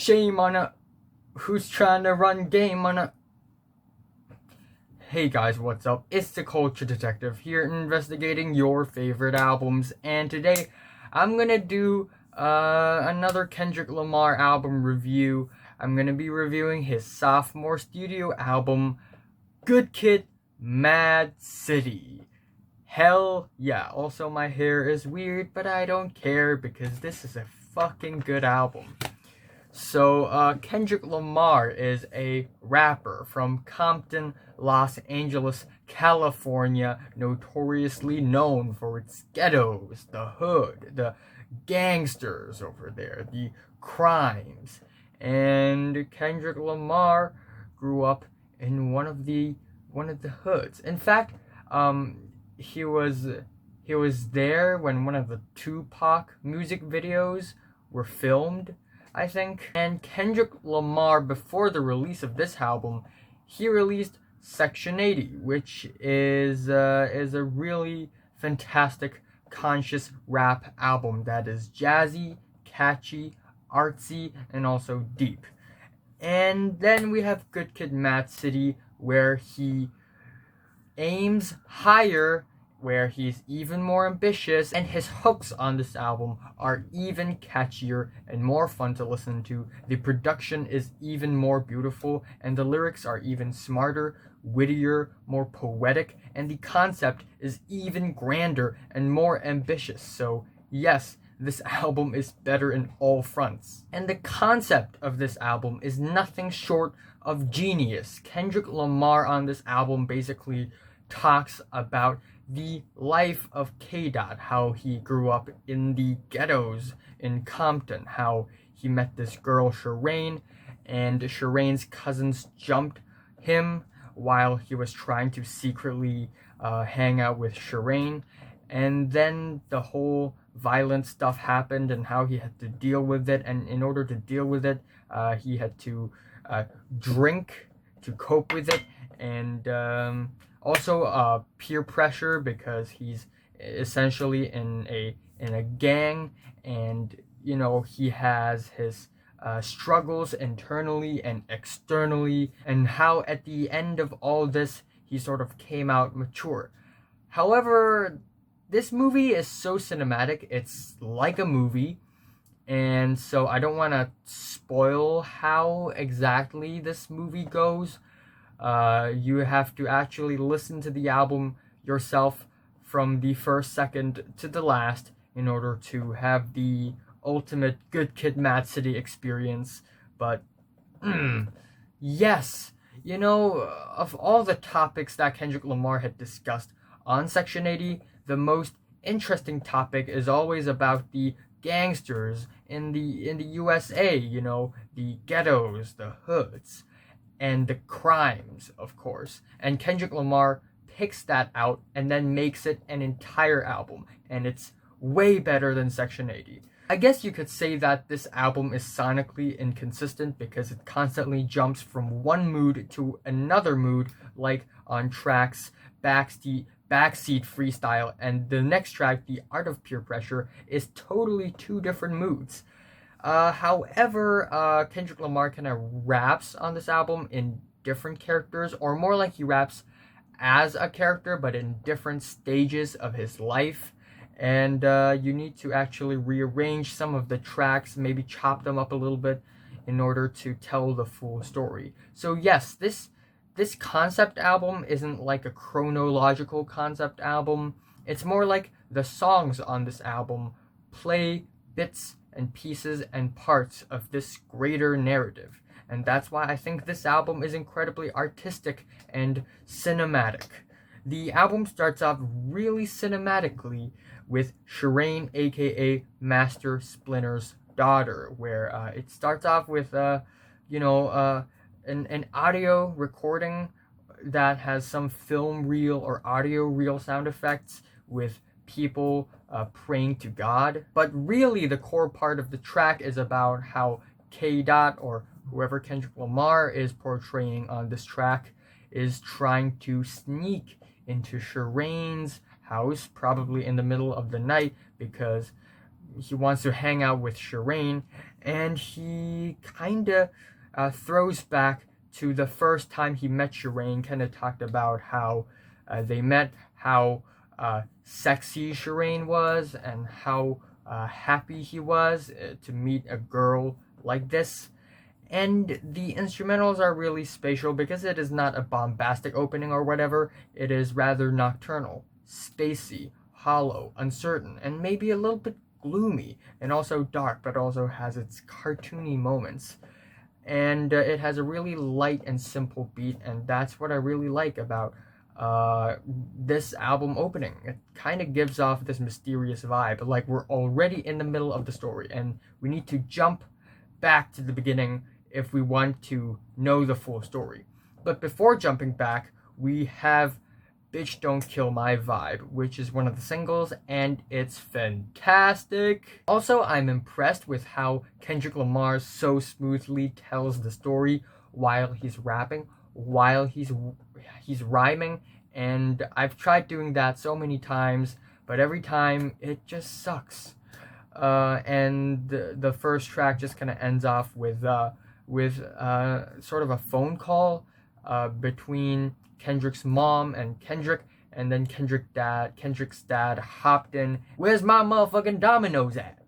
shame on a who's trying to run game on a. Hey guys, what's up? It's the Culture Detective here investigating your favorite albums, and today I'm gonna do another Kendrick Lamar album review. I'm gonna be reviewing his sophomore studio album, Good Kid, M.A.A.d City. Hell yeah. Also, my hair is weird, but I don't care because this is a fucking good album. So, Kendrick Lamar is a rapper from Compton, Los Angeles, California, notoriously known for its ghettos, the hood, the gangsters over there, the crimes. And Kendrick Lamar grew up in one of the hoods. In fact, he was there when one of the Tupac music videos were filmed, I think. And Kendrick Lamar, before the release of this album, he released Section 80, which is a really fantastic conscious rap album that is jazzy, catchy, artsy, and also deep. And then we have Good Kid, M.A.A.d City, where he aims higher, where he's even more ambitious, and his hooks on this album are even catchier and more fun to listen to. The production is even more beautiful, and the lyrics are even smarter, wittier, more poetic, and the concept is even grander and more ambitious. So yes, this album is better in all fronts. And the concept of this album is nothing short of genius. Kendrick Lamar on this album basically talks about the life of M.A.A.d, how he grew up in the ghettos in Compton, how he met this girl Shireen, and Shireen's cousins jumped him while he was trying to secretly hang out with Shireen, and then the whole violent stuff happened and how he had to deal with it, and in order to deal with it, he had to drink to cope with it, and also peer pressure, because he's essentially in a gang, and you know, he has his struggles internally and externally, and how at the end of all this he sort of came out mature. However, this movie is so cinematic, it's like a movie, and so I don't want to spoil how exactly this movie goes. You have to actually listen to the album yourself from the first second to the last in order to have the ultimate Good Kid, M.A.A.d City experience. But yes, you know, of all the topics that Kendrick Lamar had discussed on Section 80, the most interesting topic is always about the gangsters in the USA, you know, the ghettos, the hoods, and the crimes, of course. And Kendrick Lamar picks that out and then makes it an entire album, and it's way better than Section 80. I guess you could say that this album is sonically inconsistent because it constantly jumps from one mood to another mood, like on tracks Backseat, Freestyle, and the next track, The Art of Peer Pressure, is totally two different moods. However, Kendrick Lamar kind of raps on this album in different characters, or more like he raps as a character, but in different stages of his life. And you need to actually rearrange some of the tracks, maybe chop them up a little bit in order to tell the full story. So yes, this concept album isn't like a chronological concept album. It's more like the songs on this album play bits and pieces and parts of this greater narrative. And that's why I think this album is incredibly artistic and cinematic. The album starts off really cinematically with Shireen, aka Master Splinter's daughter, where it starts off with an audio recording that has some film reel or audio reel sound effects with people praying to God. But really the core part of the track is about how M.A.A.d, or whoever Kendrick Lamar is portraying on this track, is trying to sneak into Shireen's house, probably in the middle of the night, because he wants to hang out with Shireen, and he kind of throws back to the first time he met Shireen. Kind of talked about how they met, how sexy Shireen was, and how happy he was to meet a girl like this. And the instrumentals are really spatial because it is not a bombastic opening or whatever. It is rather nocturnal, spacey, hollow, uncertain, and maybe a little bit gloomy, and also dark, but also has its cartoony moments. And it has a really light and simple beat, and that's what I really like about this album opening. It kind of gives off this mysterious vibe, like we're already in the middle of the story, and we need to jump back to the beginning if we want to know the full story. But before jumping back, we have Bitch Don't Kill My Vibe, which is one of the singles, and it's fantastic. Also, I'm impressed with how Kendrick Lamar so smoothly tells the story while he's rapping, while he's rhyming, and I've tried doing that so many times, but every time it just sucks. And the first track just kind of ends off with sort of a phone call between Kendrick's mom and Kendrick, and then Kendrick's dad hopped in. Where's my motherfucking dominoes at?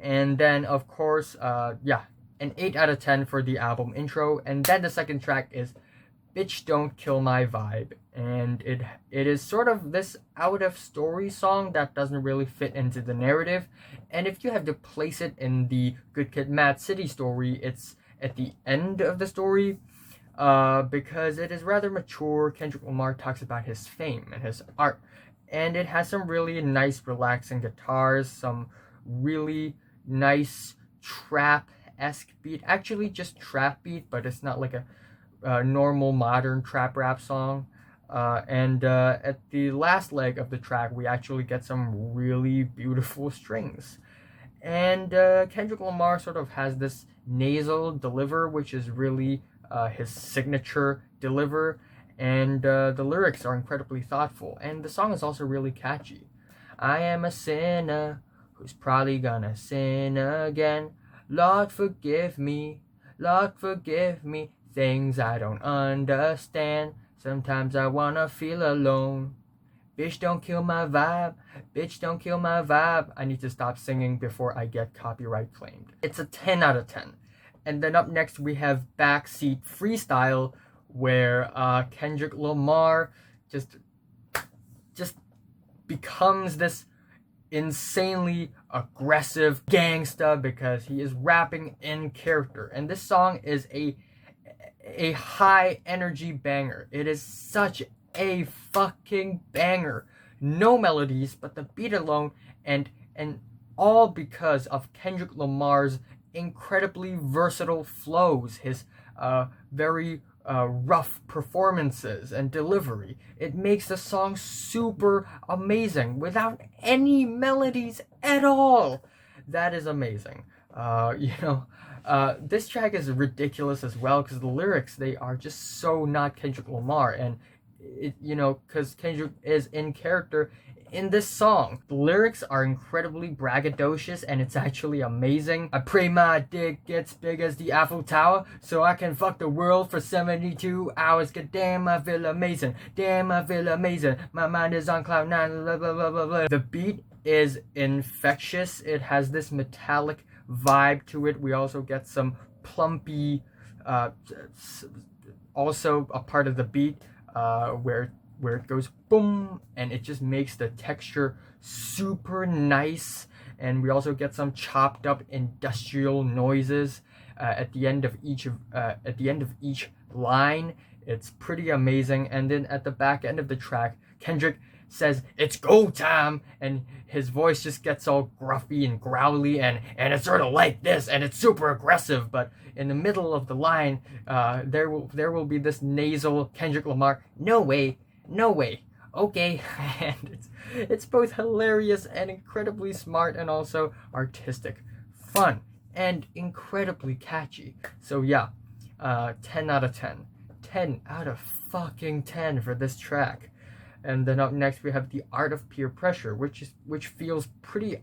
And then of course, an 8 out of 10 for the album intro, and then the second track is Bitch Don't Kill My Vibe, and it is sort of this out of story song that doesn't really fit into the narrative, and if you have to place it in the Good Kid, M.A.A.d City story, it's at the end of the story, because it is rather mature. Kendrick Lamar talks about his fame and his art, and it has some really nice relaxing guitars, some really nice trap-esque beat, actually just trap beat, but it's not like a normal modern trap rap song. And at the last leg of the track, we actually get some really beautiful strings. And Kendrick Lamar sort of has this nasal deliver, which is really his signature deliver. And the lyrics are incredibly thoughtful. And the song is also really catchy. I am a sinner who's probably gonna sin again. Lord, forgive me. Lord, forgive me. Things I don't understand. Sometimes I wanna feel alone. Bitch, don't kill my vibe. Bitch, don't kill my vibe. I need to stop singing before I get copyright claimed. It's a 10 out of 10. And then up next we have Backseat Freestyle, where Kendrick Lamar just becomes this insanely aggressive gangsta because he is rapping in character. And this song is a high energy banger. It is such a fucking banger. No melodies, but the beat alone, and all because of Kendrick Lamar's incredibly versatile flows, his very rough performances and delivery. It makes the song super amazing without any melodies at all. That is amazing. This track is ridiculous as well because the lyrics, they are just so not Kendrick Lamar, and because Kendrick is in character in this song. The lyrics are incredibly braggadocious, and it's actually amazing. I pray my dick gets big as the Eiffel Tower so I can fuck the world for 72 hours. God damn, I feel amazing. Damn, I feel amazing. My mind is on cloud 9. Blah, blah, blah, blah, blah. The beat is infectious. It has this metallic vibe to it. We also get some plumpy, also a part of the beat where it goes boom, and it just makes the texture super nice. And we also get some chopped up industrial noises at the end of each line. It's pretty amazing. And then at the back end of the track, Kendrick says it's go time, and his voice just gets all gruffy and growly, and it's sort of like this, and it's super aggressive. But in the middle of the line, there will be this nasal Kendrick Lamar, no way, okay. And it's both hilarious and incredibly smart, and also artistic, fun, and incredibly catchy. So yeah, 10 out of 10. 10 out of fucking 10 for this track. And then up next we have The Art of Peer Pressure, which feels pretty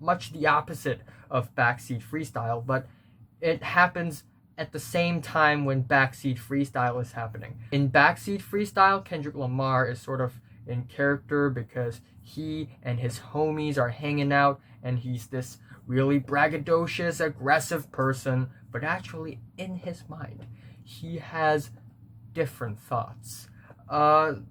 much the opposite of Backseat Freestyle, but it happens at the same time when Backseat Freestyle is happening. In Backseat Freestyle, Kendrick Lamar is sort of in character because he and his homies are hanging out, and he's this really braggadocious, aggressive person, but actually in his mind, he has different thoughts. The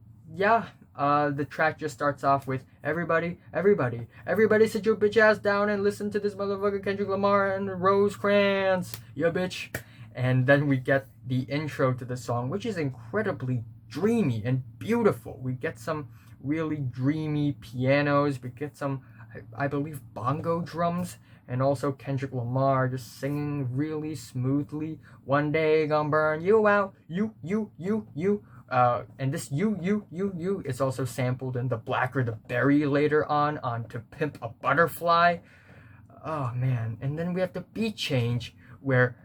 track just starts off with everybody sit your bitch ass down and listen to this motherfucker Kendrick Lamar and Rosecrans, yeah bitch. And then we get the intro to the song, which is incredibly dreamy and beautiful. We get some really dreamy pianos, we get some, I believe, bongo drums, and also Kendrick Lamar just singing really smoothly. One day gonna burn you out, you. And this you is also sampled in The Blacker the Berry later on To Pimp a Butterfly. Oh man, and then we have the beat change where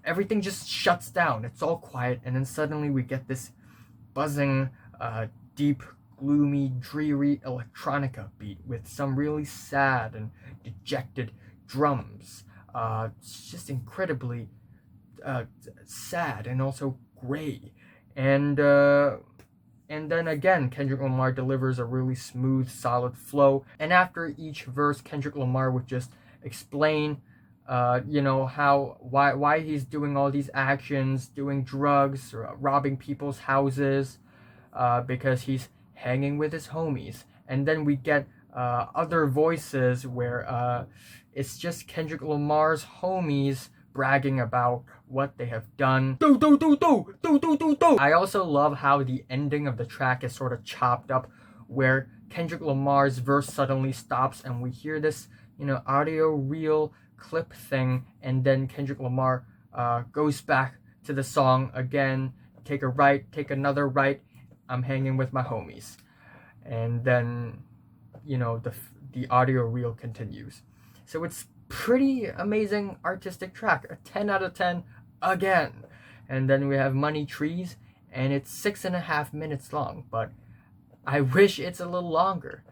everything just shuts down. It's all quiet, and then suddenly we get this buzzing, deep, gloomy, dreary electronica beat with some really sad and dejected drums. It's just incredibly sad and also gray. And then again, Kendrick Lamar delivers a really smooth, solid flow. And after each verse, Kendrick Lamar would just explain, why he's doing all these actions, doing drugs, robbing people's houses, because he's hanging with his homies. And then we get other voices where it's just Kendrick Lamar's homies bragging about what they have done. I also love how the ending of the track is sort of chopped up, where Kendrick Lamar's verse suddenly stops and we hear this, audio reel clip thing, and then Kendrick Lamar goes back to the song again, take a right, take another right, I'm hanging with my homies. And then, the audio reel continues. So it's pretty amazing artistic track, a 10 out of 10 again. And then we have Money Trees, and it's 6.5 minutes long, but I wish it's a little longer.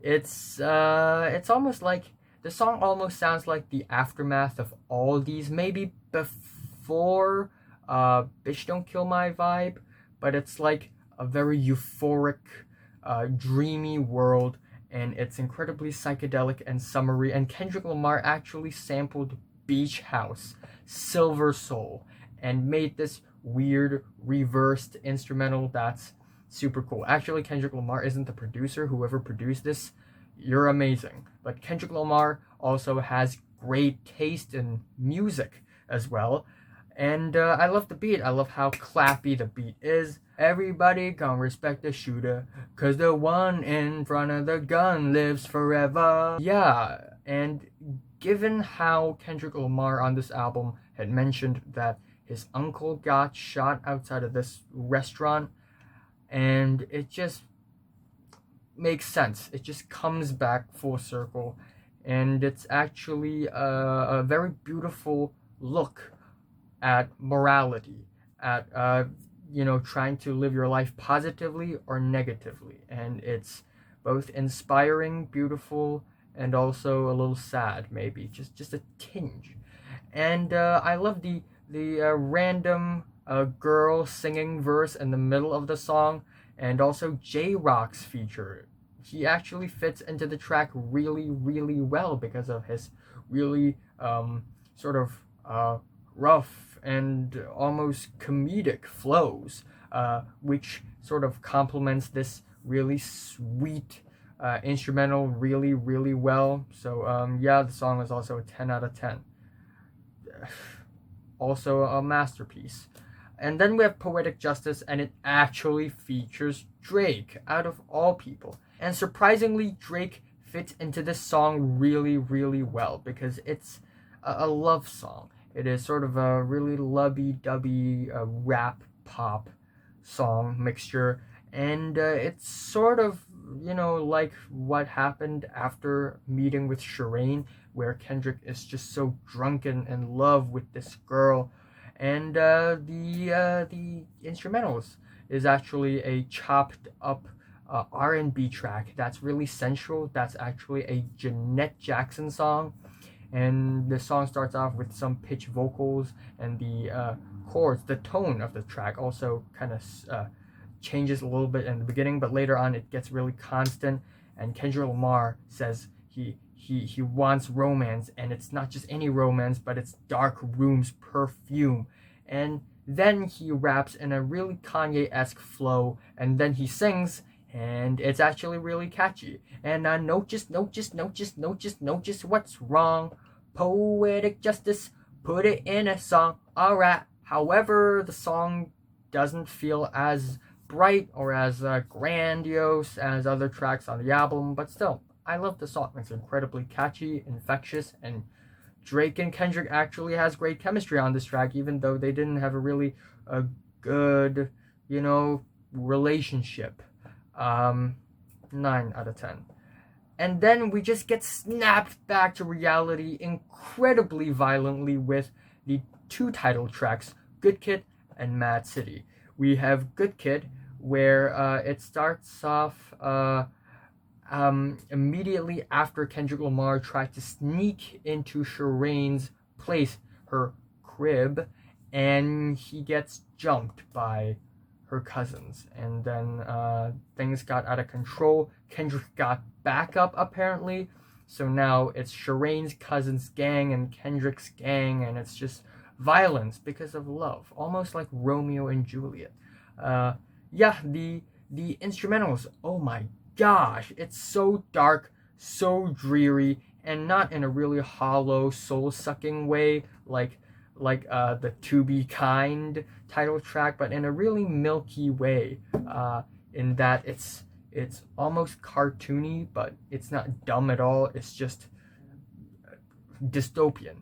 It's almost like the song almost sounds like the aftermath of all these, maybe before Bitch Don't Kill My Vibe, but it's like a very euphoric, dreamy world, and it's incredibly psychedelic and summery. And Kendrick Lamar actually sampled Beach House, Silver Soul, and made this weird reversed instrumental that's super cool. Actually, Kendrick Lamar isn't the producer. Whoever produced this, you're amazing. But Kendrick Lamar also has great taste in music as well. And I love the beat. I love how clappy the beat is. Everybody gon' respect the shooter, 'cause the one in front of the gun lives forever. Yeah, and given how Kendrick Lamar on this album had mentioned that his uncle got shot outside of this restaurant, and it just makes sense. It just comes back full circle, and it's actually a very beautiful look at morality, at trying to live your life positively or negatively. And it's both inspiring, beautiful, and also a little sad, maybe just a tinge. And I love the random girl singing verse in the middle of the song, and also J-Rock's feature. He actually fits into the track really, really well because of his really sort of rough and almost comedic flows, which sort of complements this really sweet instrumental really, really well. So the song is also a 10 out of 10. Also a masterpiece. And then we have Poetic Justice, and it actually features Drake, out of all people. And surprisingly, Drake fits into this song really, really well because it's a love song. It is sort of a really lovey-dovey rap pop song mixture, and it's sort of like what happened after Meeting with Shireen, where Kendrick is just so drunken in love with this girl, and the instrumentals is actually a chopped up R&B track that's really sensual. That's actually a Jeanette Jackson song, and the song starts off with some pitch vocals, and the chords, the tone of the track also kind of changes a little bit in the beginning, but later on it gets really constant. And Kendrick Lamar says he wants romance, and it's not just any romance, but it's Dark Room's perfume. And then he raps in a really Kanye-esque flow, and then he sings, and it's actually really catchy. And notice what's wrong. Poetic justice, put it in a song. Alright. However, the song doesn't feel as bright or as grandiose as other tracks on the album, but still, I love the song. It's incredibly catchy, infectious, and Drake and Kendrick actually has great chemistry on this track, even though they didn't have a really good, relationship. 9 out of 10. And then we just get snapped back to reality incredibly violently with the two title tracks, Good Kid and M.A.A.d City. We have Good Kid, where it starts off immediately after Kendrick Lamar tried to sneak into Shireen's place, her crib, and he gets jumped by her cousins. And then things got out of control. Kendrick got backup, apparently. So now it's Shireen's cousin's gang and Kendrick's gang, and it's just violence because of love, almost like Romeo and Juliet. The instrumentals, oh my gosh, it's so dark, so dreary, and not in a really hollow, soul-sucking way like the To Be Kind title track, but in a really milky way, in that it's almost cartoony, but it's not dumb at all. It's just dystopian.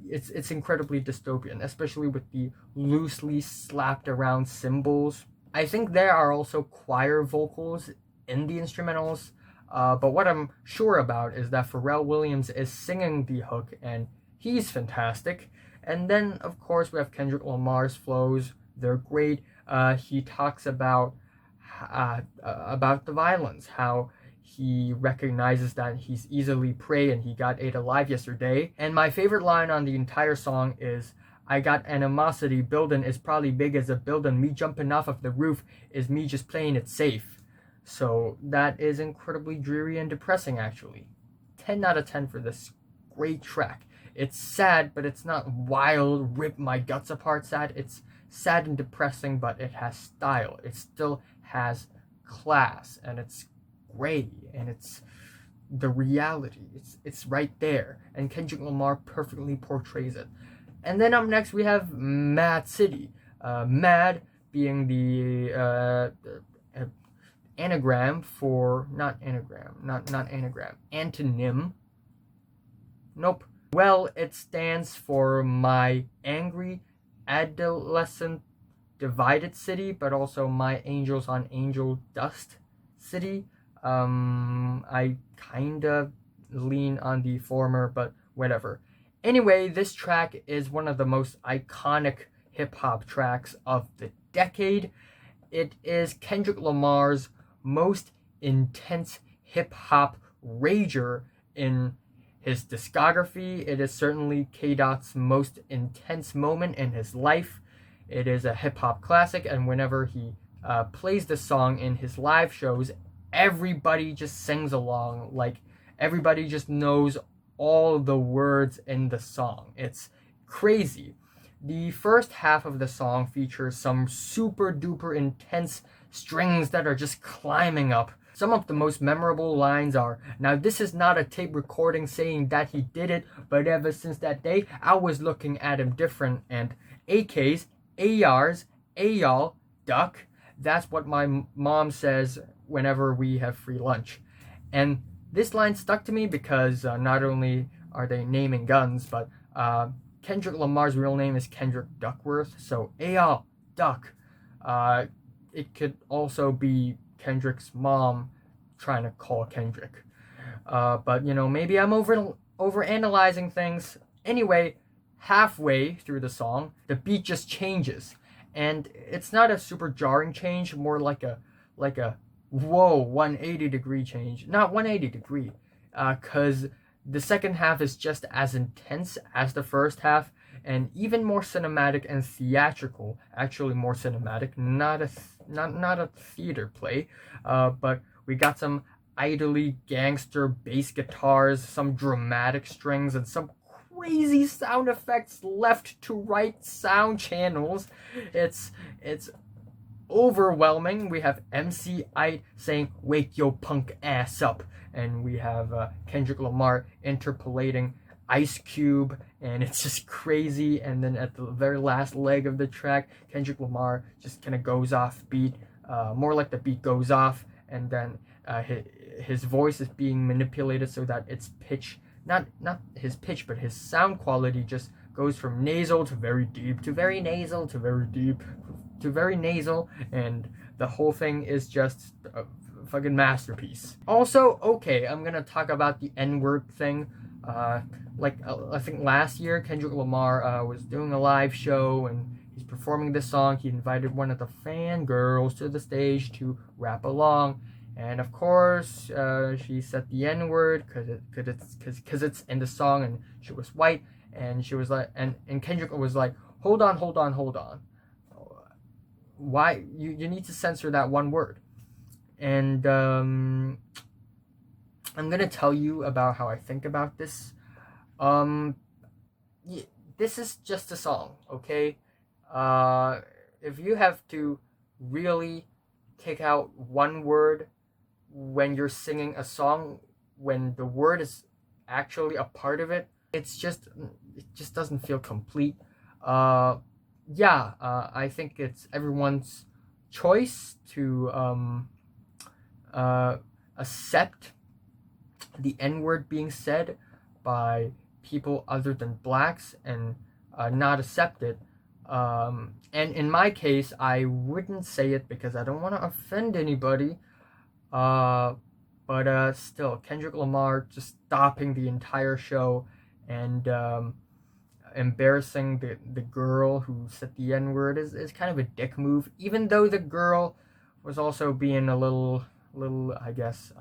It's incredibly dystopian, especially with the loosely slapped around cymbals. I think there are also choir vocals in the instrumentals, but what I'm sure about is that Pharrell Williams is singing the hook, and he's fantastic. And then, of course, we have Kendrick Lamar's flows. They're great. He talks about the violence, how he recognizes that he's easily prey and he got ate alive yesterday. And my favorite line on the entire song is, I got animosity, building is probably big as a building. Me jumping off of the roof is me just playing it safe. So that is incredibly dreary and depressing, actually. 10 out of 10 for this great track. It's sad, but it's not wild, rip my guts apart sad. It's sad and depressing, but it has style. It still has class, and it's gray, and it's the reality. It's right there, and Kendrick Lamar perfectly portrays it. And then up next we have M.A.A.d City. M.A.A.d being the anagram for not antonym. Nope. Well, it stands for my angry adolescent divided city, but also my angels on angel dust city. I kinda lean on the former, but whatever. Anyway, this track is one of the most iconic hip-hop tracks of the decade. It is Kendrick Lamar's most intense hip-hop rager in his discography. It is certainly K-Dot's most intense moment in his life. It is a hip-hop classic, and whenever he plays the song in his live shows, everybody just sings along. Like, everybody just knows all the words in the song. It's crazy. The first half of the song features some super duper intense strings that are just climbing up. Some of the most memorable lines are, now this is not a tape recording saying that he did it, but ever since that day, I was looking at him different, and AKs, ARs, y'all, duck. That's what my mom says whenever we have free lunch. And this line stuck to me because not only are they naming guns, but Kendrick Lamar's real name is Kendrick Duckworth, so y'all, duck. It could also be Kendrick's mom trying to call Kendrick. But, maybe I'm over analyzing things. Anyway, halfway through the song, the beat just changes. And it's not a super jarring change, more like a whoa, 180-degree change. Not 180-degree, because the second half is just as intense as the first half, and even more cinematic and theatrical. Actually, more cinematic, not a theater play, but we got some idly gangster bass guitars, some dramatic strings, and some crazy sound effects left to right sound channels. It's overwhelming. We have m.A.A.d saying "Wake your punk ass up," and we have Kendrick Lamar interpolating Ice Cube, and it's just crazy. And then at the very last leg of the track, Kendrick Lamar just kind of goes off beat, more like the beat goes off, and then his voice is being manipulated so that its pitch, not his pitch, but his sound quality just goes from nasal to very deep to very nasal to very deep to very nasal, and the whole thing is just a fucking masterpiece. Also, okay, I'm gonna talk about the N-word thing. I think last year Kendrick Lamar was doing a live show and he's performing this song. He invited one of the fangirls to the stage to rap along, and of course she said the N-word because it's in the song, and she was white, and she was like, and Kendrick was like, hold on, why you need to censor that one word. And I'm gonna tell you about how I think about this. um this is just a song, okay? If you have to really take out one word when you're singing a song, when the word is actually a part of it, it just doesn't feel complete. uh I think it's everyone's choice to uh, accept the N word being said by people other than blacks, and not accept it. And in my case, I wouldn't say it because I don't want to offend anybody. Uh, but still, Kendrick Lamar just stopping the entire show and embarrassing the girl who said the N word is kind of a dick move. Even though the girl was also being a little I guess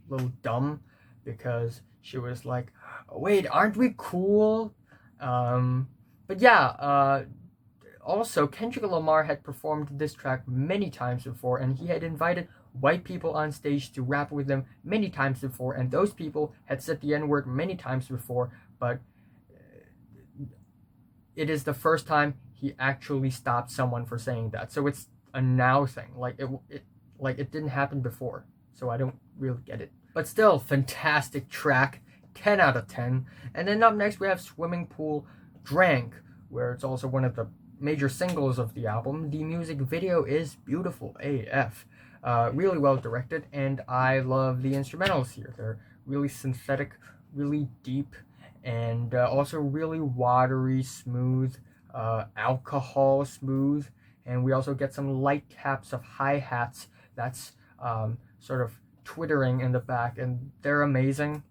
little dumb, because she was like, "Wait, aren't we cool?" But yeah, also Kendrick Lamar had performed this track many times before, and he had invited white people on stage to rap with them many times before, and those people had said the N word many times before, but it is the first time he actually stopped someone for saying that. So it's a now thing. It didn't happen before. So I don't really get it. But still, fantastic track. 10 out of 10. And then up next we have Swimming Pool Drank, where it's also one of the major singles of the album. The music video is beautiful AF. Really well directed, and I love the instrumentals here. They're really synthetic, really deep, and also really watery, smooth, alcohol smooth. And we also get some light taps of hi-hats that's sort of twittering in the back, and they're amazing.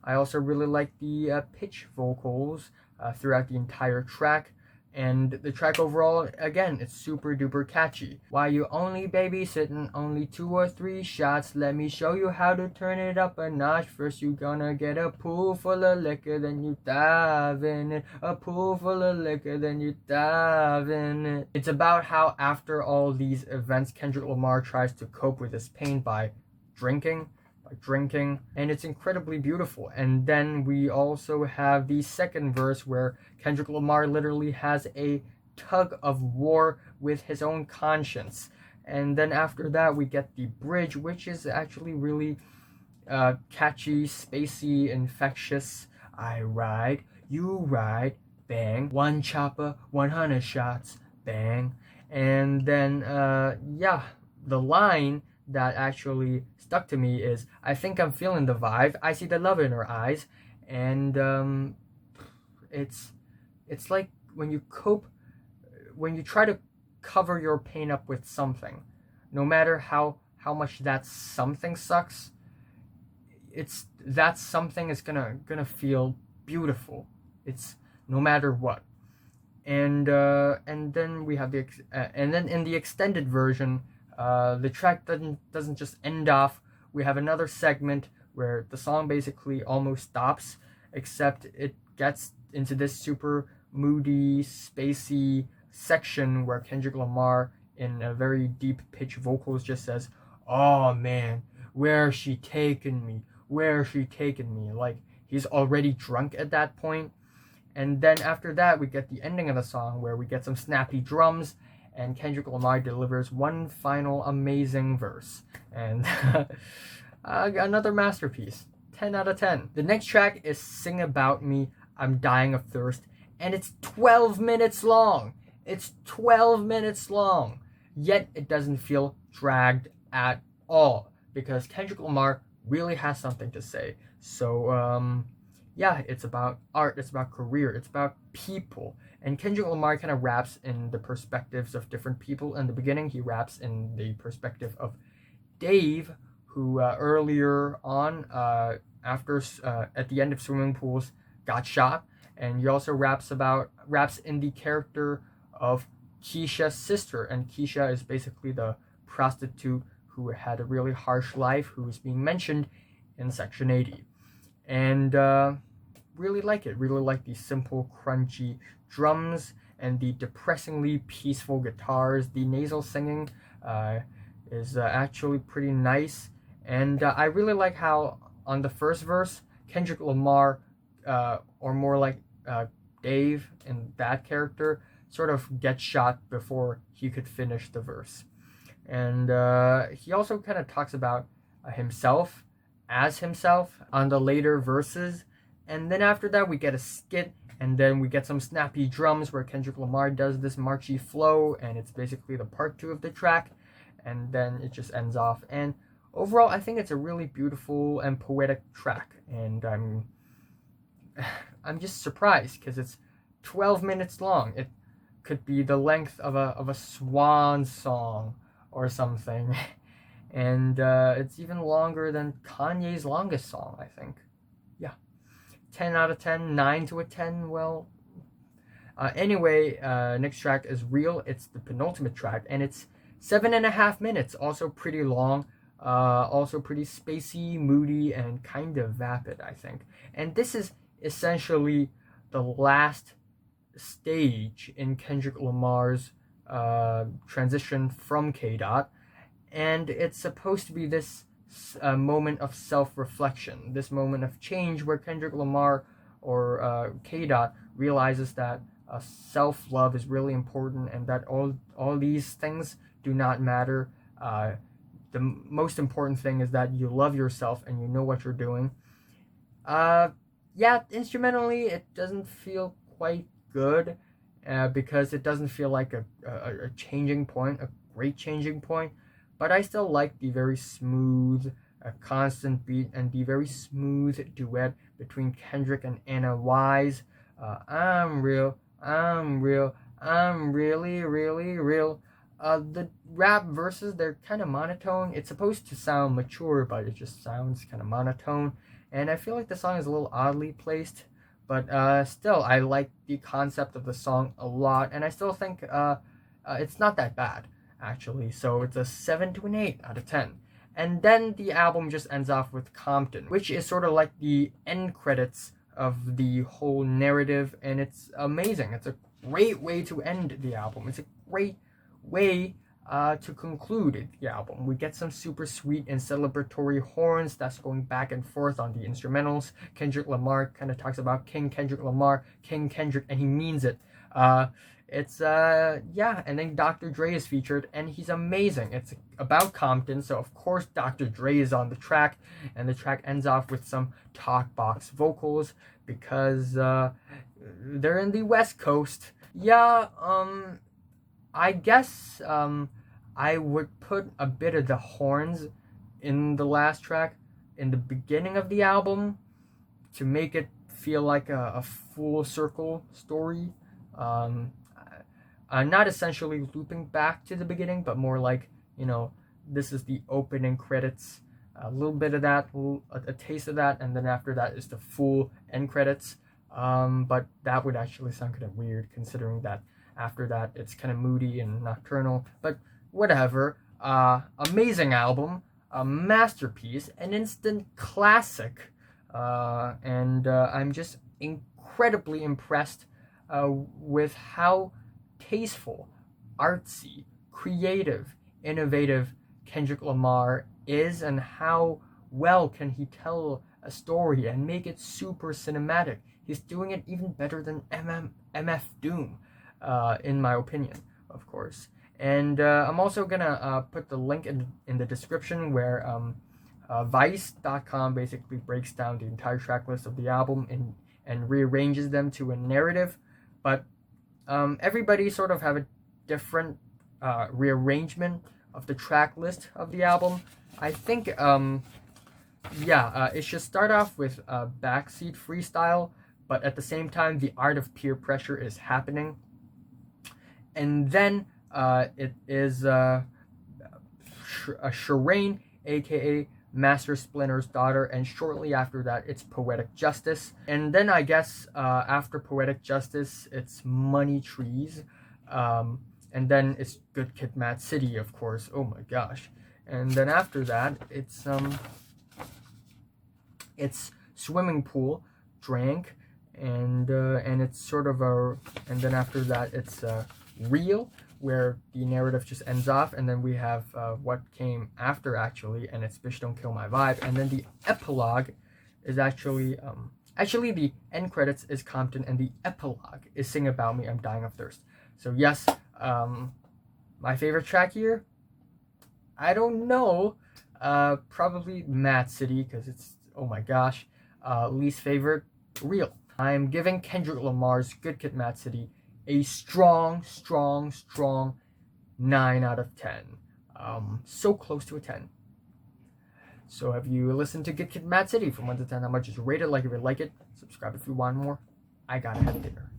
I also really like the pitch vocals throughout the entire track. And the track overall, again, it's super duper catchy. Why you only babysitting, only 2 or 3 shots? Let me show you how to turn it up a notch. First you gonna get a pool full of liquor, then you dive in it. A pool full of liquor, then you dive in it. It's about how after all these events, Kendrick Lamar tries to cope with his pain by drinking, and it's incredibly beautiful. And then we also have the second verse where Kendrick Lamar literally has a tug of war with his own conscience. And then after that we get the bridge, which is actually really catchy, spacey, infectious. I ride, you ride, bang, 1 chopper, 100 shots, bang. And then the line that actually stuck to me is, "I think I'm feeling the vibe. I see the love in her eyes." And it's like when you try to cover your pain up with something, no matter how much that something sucks, that something is gonna feel beautiful. It's no matter what. And then we have and then in the extended version, The track doesn't just end off. We have another segment where the song basically almost stops, except it gets into this super moody, spacey section where Kendrick Lamar, in a very deep pitch vocals, just says, "Oh man, where's she taking me? Where's she taking me?" Like he's already drunk at that point. And then after that, we get the ending of the song where we get some snappy drums, and Kendrick Lamar delivers one final amazing verse. And another masterpiece. 10 out of 10. The next track is Sing About Me, I'm Dying of Thirst, and it's 12 minutes long. It's 12 minutes long. Yet it doesn't feel dragged at all, because Kendrick Lamar really has something to say. So, yeah, it's about art, it's about career, it's about people. And Kendrick Lamar kind of raps in the perspectives of different people. In the beginning, he raps in the perspective of Dave, who earlier on, after at the end of Swimming Pools, got shot. And he also raps in the character of Keisha's sister. And Keisha is basically the prostitute who had a really harsh life, who is being mentioned in Section 80. And really like it. Really like the simple, crunchy drums and the depressingly peaceful guitars. The nasal singing is actually pretty nice. And I really like how on the first verse, Kendrick Lamar, or more like Dave in that character, sort of gets shot before he could finish the verse. And he also kind of talks about himself as himself on the later verses. And then after that, we get a skit, and then we get some snappy drums where Kendrick Lamar does this marchy flow, and it's basically the part 2 of the track, and then it just ends off. And overall, I think it's a really beautiful and poetic track, and I'm just surprised because it's 12 minutes long. It could be the length of a swan song or something. And it's even longer than Kanye's longest song, I think. Yeah. 10 out of 10, 9 to a 10, well. Anyway, next track is Real. It's the penultimate track, and it's 7.5 minutes. Also pretty long. Also pretty spacey, moody, and kind of vapid, I think. And this is essentially the last stage in Kendrick Lamar's transition from m.A.A.d. And it's supposed to be this moment of self-reflection, this moment of change where Kendrick Lamar, or m.A.A.d, realizes that self-love is really important, and that all these things do not matter. The most important thing is that you love yourself and you know what you're doing. Yeah, instrumentally it doesn't feel quite good, because it doesn't feel like a changing point, a great changing point. But I still like the very smooth, constant beat, and the very smooth duet between Kendrick and Anna Wise. I'm real, I'm real, I'm really, really real. The rap verses, they're kind of monotone. It's supposed to sound mature, but it just sounds kind of monotone. And I feel like the song is a little oddly placed. But still, I like the concept of the song a lot. And I still think it's not that bad, actually. So it's a 7 to an 8 out of 10. And then the album just ends off with Compton, which is sort of like the end credits of the whole narrative, and it's amazing. It's a great way to end the album. It's a great way to conclude the album. We get some super sweet and celebratory horns that's going back and forth on the instrumentals. Kendrick Lamar kind of talks about King Kendrick Lamar, King Kendrick, and he means it. Yeah, and then Dr.Dre is featured, and he's amazing. It's about Compton, so of course Dr.Dre is on the track, and the track ends off with some talk box vocals because they're in the West Coast. Yeah, I guess I would put a bit of the horns in the last track in the beginning of the album to make it feel like a full circle story. Not essentially looping back to the beginning, but more like, this is the opening credits, a little bit of that, a taste of that, and then after that is the full end credits. But that would actually sound kind of weird, considering that after that it's kind of moody and nocturnal, but whatever. amazing album, a masterpiece, an instant classic, and I'm just incredibly impressed with how tasteful, artsy, creative, innovative Kendrick Lamar is, and how well can he tell a story and make it super cinematic. He's doing it even better than MF Doom, in my opinion, of course. And I'm also gonna put the link in the description where Vice.com basically breaks down the entire track list of the album and rearranges them to a narrative. But everybody sort of have a different rearrangement of the track list of the album. I think, it should start off with Backseat Freestyle, but at the same time, the art of peer pressure is happening. And then it is Shireen, aka Master Splinter's daughter, and shortly after that, it's Poetic Justice. And then I guess after Poetic Justice, it's Money Trees. And then it's Good Kid, M.A.A.d City, of course. Oh my gosh. And then after that, it's Swimming Pool, Drank, and it's sort of and then after that, it's Real, where the narrative just ends off, and then we have what came after, actually, and it's Bitch Don't Kill My Vibe, and then the epilogue is actually the end credits is Compton, and the epilogue is Sing About Me, I'm Dying of Thirst. So yes, my favorite track here, I don't know, probably M.A.A.d City, because it's, oh my gosh. Least favorite, Real. I'm giving Kendrick Lamar's Good Kid, M.A.A.d City a strong 9 out of 10. So close to a 10. So have you listened to Good Kid, M.A.A.d City from 1 to 10? How much is rated? Like if you like it. Subscribe if you want more. I gotta have dinner.